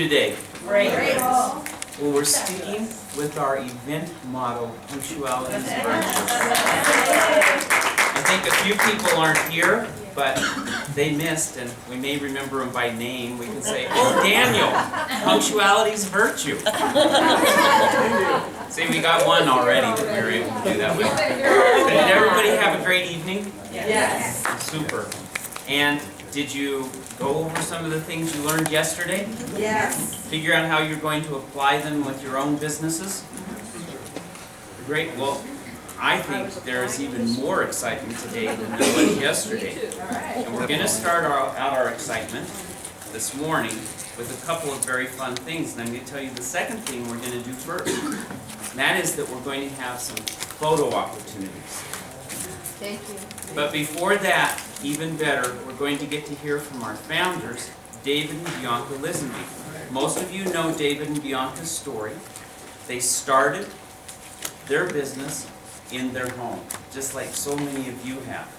today? Great. Well, we're sticking with our event motto, punctuality is virtue. I think a few people aren't here, but they missed, and we may remember them by name. We can say, oh, Daniel, punctuality is virtue. See, we got one already that we were able to do that with. Did everybody have a great evening? Yes. Super. And did you go over some of the things you learned yesterday? Yes. Figure out how you're going to apply them with your own businesses? Great. Well, I think there's even more excitement today than there was yesterday. And we're going to start out our excitement this morning with a couple of very fun things. And I'm going to tell you the second thing we're going to do first. And that is that we're going to have some photo opportunities. Thank you. But before that, even better, we're going to get to hear from our founders, David and Bianca Lisonbee. Most of you know David and Bianca's story. They started their business in their home, just like so many of you have.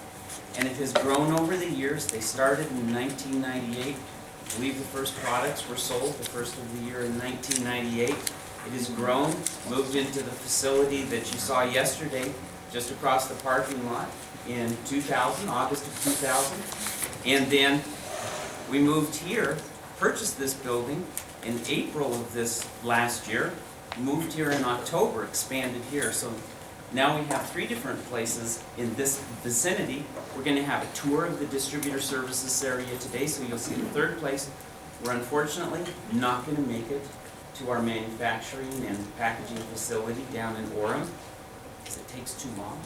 And it has grown over the years. They started in 1998. I believe the first products were sold the first of the year in 1998. It has grown, moved into the facility that you saw yesterday, just across the parking lot in 2000, August of 2000. And then we moved here, purchased this building in April of this last year, moved here in October, expanded here. So now we have 3 different places in this vicinity. We're going to have a tour of the distributor services area today, so you'll see the third place. We're unfortunately not going to make it to our manufacturing and packaging facility down in Orem, because it takes too long.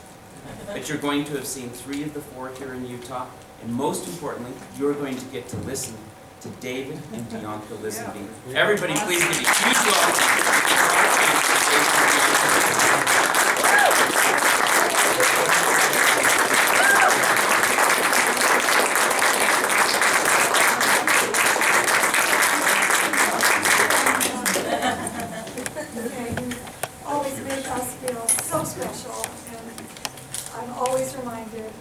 But you're going to have seen 3 of the 4 here in Utah, and most importantly, you're going to get to listen to David and Bianca Lisonbee. Everybody, please give a huge welcome. Always make us feel so special, and I'm always reminded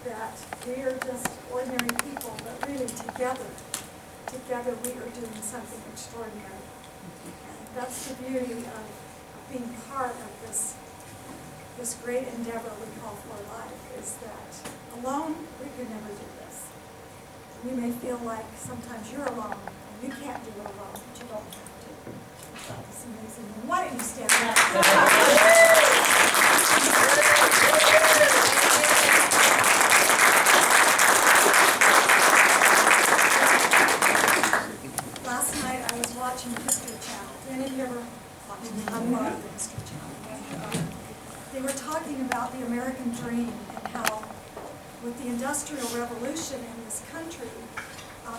that we are just ordinary people, but really together we are doing something extraordinary. And that's the beauty of being part of this great endeavor we call For Life, is that alone we could never do this. You may feel like sometimes you're alone, and you can't do it alone, but you don't have to. It's amazing. Why don't you stand up? Last night I was watching History Channel. Did any of you ever watch it? I love the History Channel. And, they were talking about the American dream and how with the Industrial Revolution in this country, a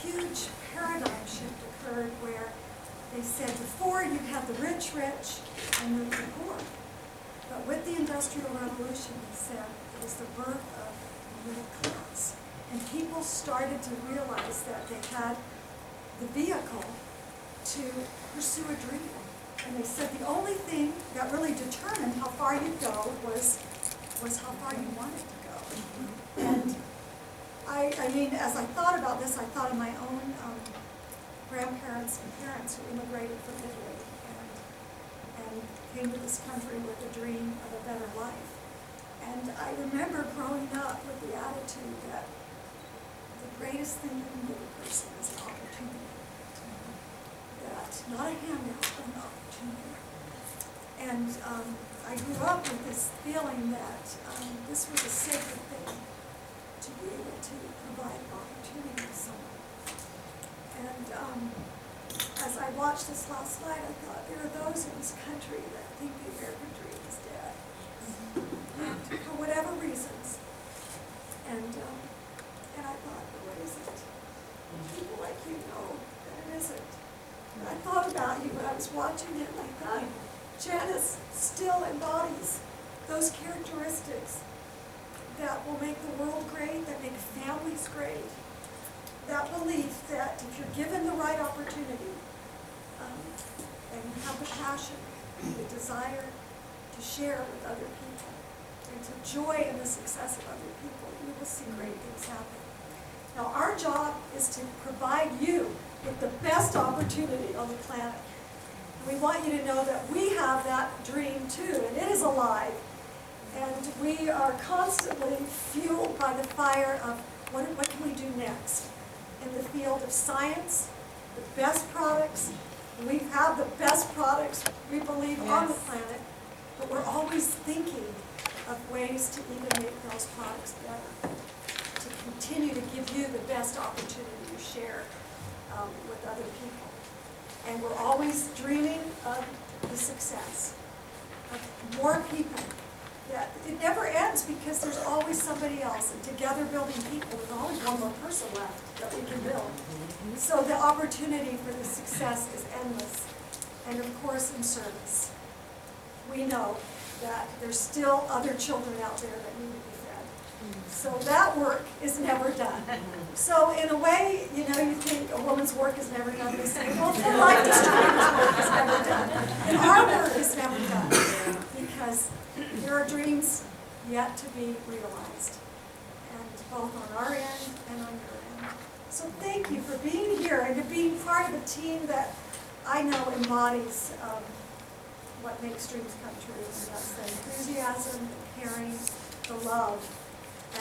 huge paradigm shift occurred where they said before you had the rich and the poor. But with the Industrial Revolution, they said it was the birth of the middle class. And people started to realize that they had the vehicle to pursue a dream. And they said the only thing that really determined how far you'd go was how far you wanted to go. And I mean, as I thought about this, I thought of my own grandparents and parents who immigrated from Italy and came to this country with a dream of a better life. And I remember growing up with the attitude that the greatest thing you can give a person is an opportunity. That not a handout, but an opportunity. And I grew up with this feeling that this was a sacred thing to be able to provide an opportunity to someone. And as I watched this last night, I thought there are those in this country that think the American dream is dead, for whatever reasons. And I thought, but what is it? People like you know that it isn't. And I thought about you when I was watching it, and I thought, Janice still embodies those characteristics that will make the world great, that make families great. That belief that if you're given the right opportunity, and you have the passion, the desire to share with other people, and to joy in the success of other people, you will see great things happen. Now, our job is to provide provide you with the best opportunity on the planet. We want you to know that we have that dream too, and it is alive. And we are constantly fueled by the fire of what can we do next in the field of science, the best products. We have the best products, we believe, on the planet, but we're always thinking of ways to even make those products better, to continue to give you the best opportunity to share with other people. And we're always dreaming of the success of more people. That it never ends because there's always somebody else, and together building people, there's always one more person left that we can build. So the opportunity for the success is endless, and of course in service. We know that there's still other children out there that need to be fed. So that work is never done. So in a way, you know, you think a woman's work is never done. They say, well, for life distributors' work is never done. And our work is never done because there are dreams yet to be realized, and both on our end and on your end. So thank you for being here and to being part of a team that I know embodies what makes dreams come true. And that's the enthusiasm, the caring, the love,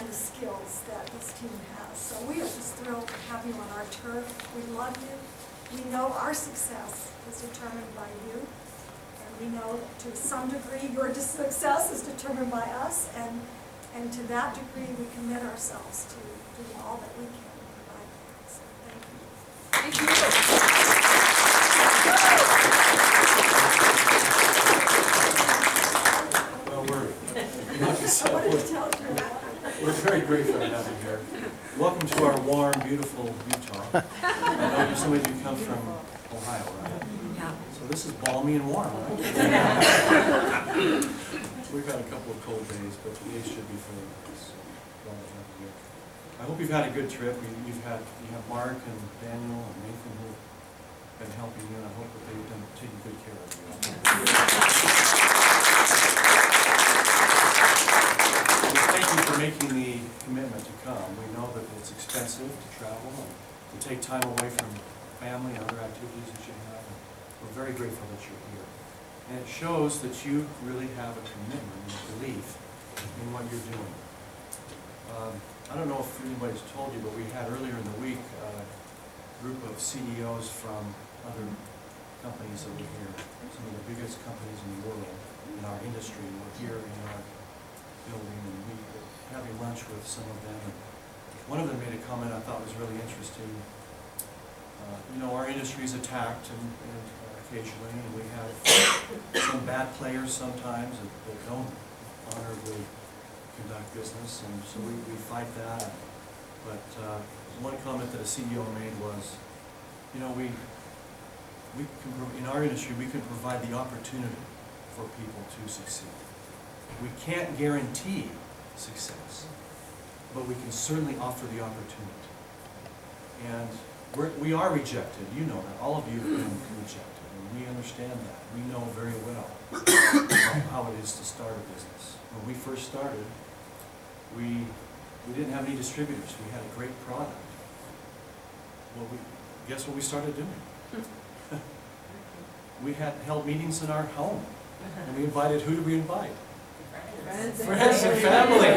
and the skills that this team has. So we are just thrilled to have you on our turf. We love you. We know our success is determined by you. We know that to some degree your success is determined by us, and to that degree we commit ourselves to doing all that we can to provide that. So thank you. Well, we're very grateful to have you here. Welcome to our warm, beautiful Utah. I know some of you come from Ohio, right? Yeah. So this is balmy and warm, right? We've had a couple of cold days, but today should be fairly nice. So glad to have you here. I hope you've had a good trip. You have Mark and Daniel and Nathan who have been helping you, and I hope that they've taken good care of you. Thank you for making the commitment to come. We know that it's expensive to travel and to take time away from family and other activities that you have. And we're very grateful that you're here. And it shows that you really have a commitment and belief in what you're doing. I don't know if anybody's told you, but we had earlier in the week a group of CEOs from other companies that were here, some of the biggest companies in the world in our industry were here in our building, and we were having lunch with some of them. And one of them made a comment I thought was really interesting. You know, our industry is attacked and occasionally, and we have some bad players sometimes that don't honorably conduct business, and so we fight that. But one comment that a CEO made was, you know, we can, in our industry, we can provide the opportunity for people to succeed. We can't guarantee success, but we can certainly offer the opportunity. And we are rejected, you know that. All of you have been rejected, and we understand that. We know very well how it is to start a business. When we first started, we didn't have any distributors. We had a great product. Well, guess what we started doing? We had held meetings in our home, and we invited, who did we invite? Friends and family.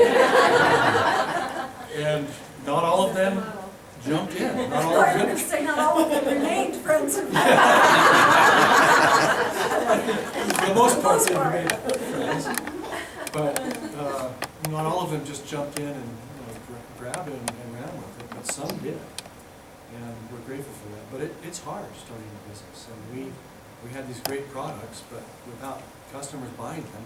And not all of them jumped in. Not all of them. Say not all of them remained friends and family. For the most part, they remained friends. But not all of them just jumped in and grabbed it and ran with it, but some did. And we're grateful for that. But it's hard starting a business. And we had these great products, but without customers buying them,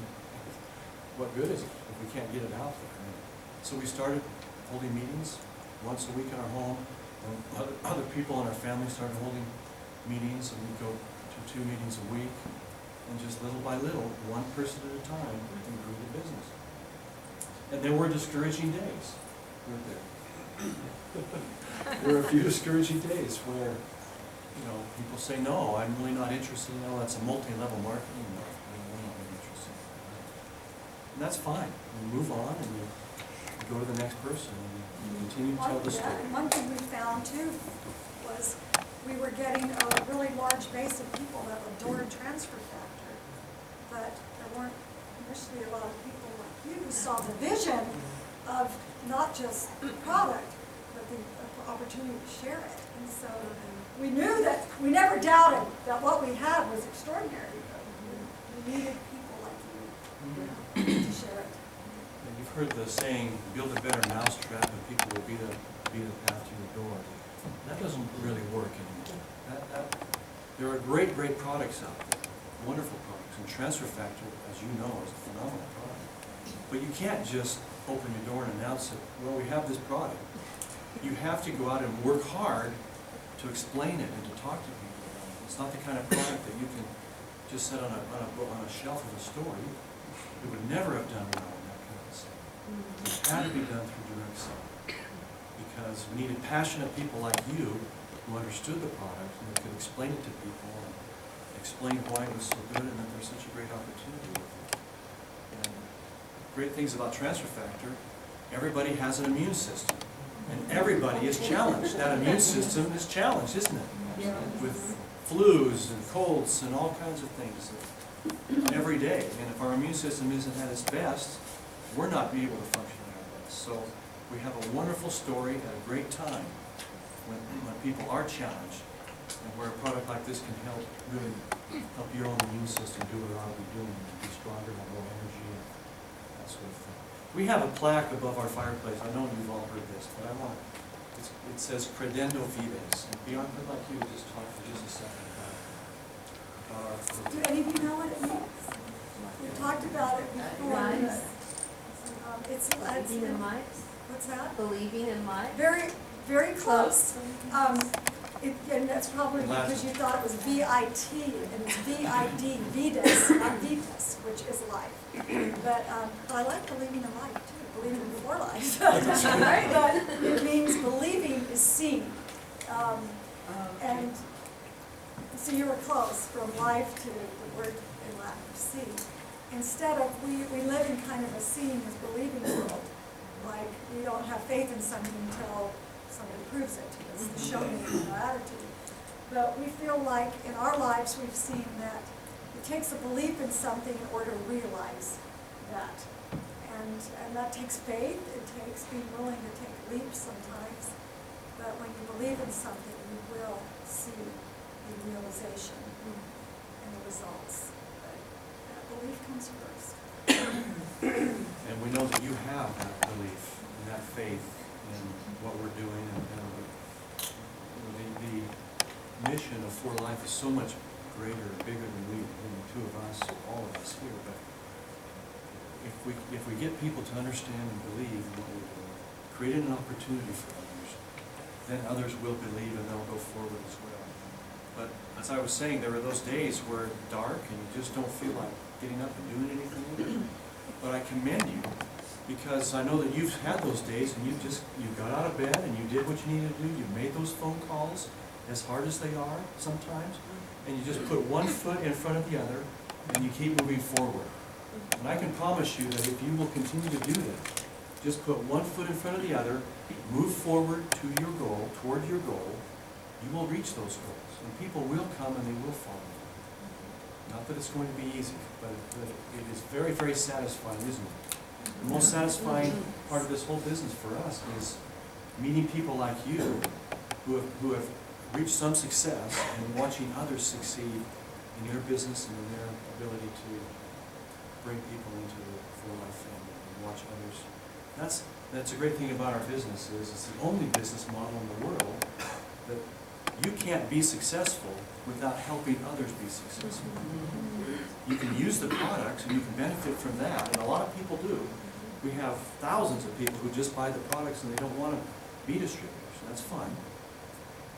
what good is it if we can't get it out there? And so we started holding meetings once a week in our home, and other people in our family started holding meetings, and we'd go to 2 meetings a week, and just little by little, one person at a time, we grew the business. And there were discouraging days, weren't there? There were a few discouraging days where, you know, people say, no, I'm really not interested. You know, that's a multi-level marketing. No, I'm not really interested. And that's fine. You move on and you go to the next person and you continue to tell the story. And one thing we found too was we were getting a really large base of people that adored Transfer Factor, but there weren't initially a lot of people like you who saw the vision of not just the product, but the opportunity to share it. And so we knew that, we never doubted that what we had was extraordinary, but we needed people like you to share it. And you've heard the saying, build a better mousetrap and people will beat a path to your door. That doesn't really work anymore. There are great products out there, wonderful products, and Transfer Factor, as you know, is a phenomenal product. But you can't just open your door and announce it, well, we have this product. You have to go out and work hard to explain it and to talk to people about it. It's not the kind of product that you can just set on a shelf of a store. It would never have done well in that kind of setting. It had to be done through direct selling, because we needed passionate people like you who understood the product and who could explain it to people and explain why it was so good and that there's such a great opportunity with it. And great things about Transfer Factor, everybody has an immune system, and everybody is challenged. That immune system is challenged, isn't it? With flus and colds and all kinds of things every day. And if our immune system isn't at its best, we're not be able to function at our best. So we have a wonderful story at a great time when people are challenged, and where a product like this can really help your own immune system do what it ought to be doing, and be stronger, have more energy, and that sort of thing. We have a plaque above our fireplace. I know you've all heard this, but it says Credendo Vides. And Bianca, I'd like you to just talk for just a second about our Do any of you know what it means? We talked about it before. Rhymes. It's Believing in light. what's that? Believing in light. Very close. And that's probably because you thought it was V-I-T, and it's V-I-D, Vides, not Vitas, which is life. But I like believing in life too, believing before life. But it means believing is seeing. And so you were close, from life to the word in Latin, see. Instead of, we live in kind of a seeing is believing world. Like, we don't have faith in something until somebody proves it to us, the show me attitude. But we feel like in our lives we've seen that it takes a belief in something in order to realize that. And that takes faith, it takes being willing to take leaps sometimes. But when you believe in something, you will see the realization and the results. But that belief comes first. And we know that you have that belief and that faith in what we're doing, and the mission of For Life is so much greater and bigger than the two of us, or all of us here. But if we get people to understand and believe in what we're doing, creating an opportunity for others, then others will believe and they'll go forward as well. But as I was saying, there are those days where it's dark and you just don't feel like getting up and doing anything. But I commend you, because I know that you've had those days and you got out of bed and you did what you needed to do. You made those phone calls, as hard as they are sometimes, and you just put one foot in front of the other and you keep moving forward. And I can promise you that if you will continue to do that, just put one foot in front of the other, move forward to your goal, toward your goal, you will reach those goals. And people will come and they will follow you. Not that it's going to be easy, but it is very, very satisfying, isn't it? The most satisfying part of this whole business for us is meeting people like you who have reached some success and watching others succeed in your business and in their ability to bring people into the For Life family and watch others. That's a great thing about our business is it's the only business model in the world that you can't be successful without helping others be successful. You can use the products and you can benefit from that, and a lot of people do. We have thousands of people who just buy the products and they don't want to be distributors, and that's fine.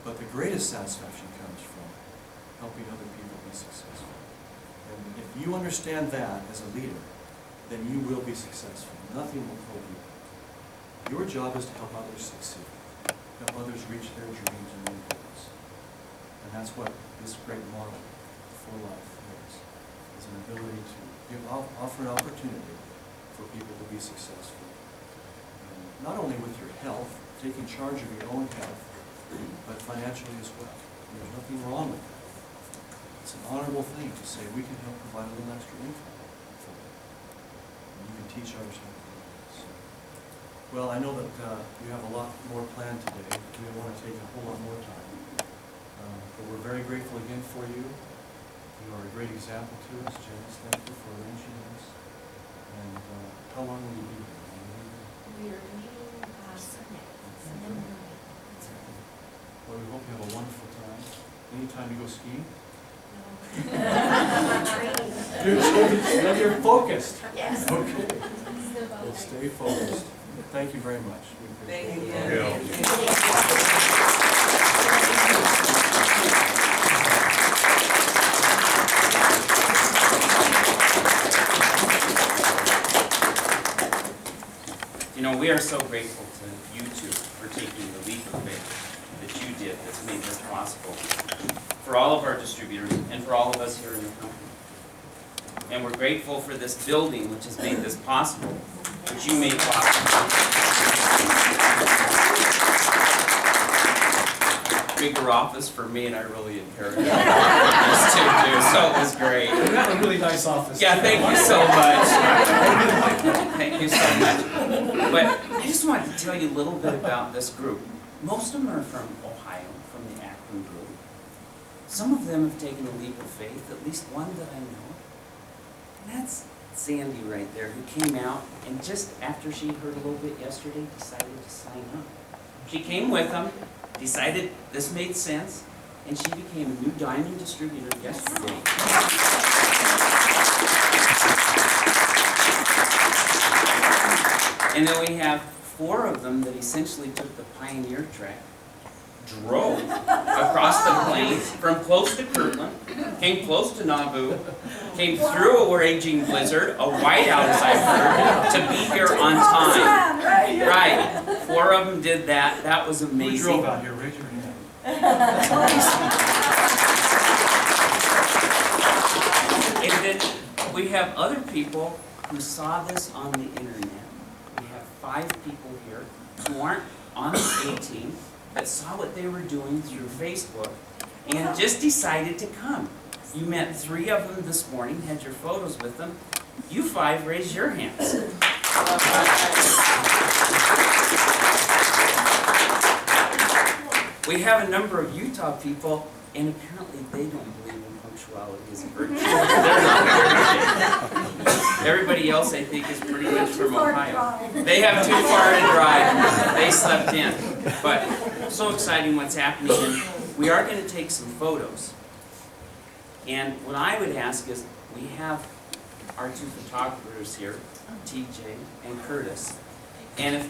But the greatest satisfaction comes from helping other people be successful. And if you understand that as a leader, then you will be successful. Nothing will hold you back. Your job is to help others succeed, help others reach their dreams and their goals. And that's what this great model For Life is an ability to offer an opportunity for people to be successful. And not only with your health, taking charge of your own health, but financially as well. There's nothing wrong with that. It's an honorable thing to say we can help provide a little extra income for you. And you can teach others how to do that. So, well, I know that you have a lot more planned today. We don't want to take a whole lot more time. But we're very grateful again for you. You are a great example to us, Janice. Thank you for arranging this. And how long will you be here? We are meeting Sunday. Sunday morning. Well, we hope you have a wonderful time. Any time to go skiing? Training. You're focused. Yes. Okay. Well, stay focused. Thank you very much. We appreciate it. You know, we are so grateful to you two for taking the leap of faith that you did that's made this possible. For all of our distributors and for all of us here in the company. And we're grateful for this building which has made this possible, which you made possible. Bigger office for me, and I really inherited this too, so it was great. You got a really nice office. Yeah, thank you so much. Thank you so much. But I just wanted to tell you a little bit about this group. Most of them are from Ohio, from the Akron group. Some of them have taken a leap of faith, at least one that I know. And that's Sandy right there, who came out and just after she heard a little bit yesterday, decided to sign up. She came with them, decided this made sense, and she became a new diamond distributor yesterday. And then we have 4 of them that essentially took the Pioneer track, drove across the plains from close to Kirtland, came close to Nauvoo, came through a raging blizzard, a whiteout as I've heard, to be here on time. Right. 4 of them did that. That was amazing. We drove out here, raise your hand. And then we have other people who saw this on the internet. We have 5 people here who aren't on the A-team that saw what they were doing through Facebook and just decided to come. You met 3 of them this morning, had your photos with them. You 5 raised your hands. We have a number of Utah people, and apparently they don't believe in punctuality as a virtue. They're not here. Everybody else, I think, is pretty much from Ohio. They have too far to drive. They slept in. But so exciting what's happening. And we are going to take some photos. And what I would ask is, we have our 2 photographers here, TJ and Curtis. And if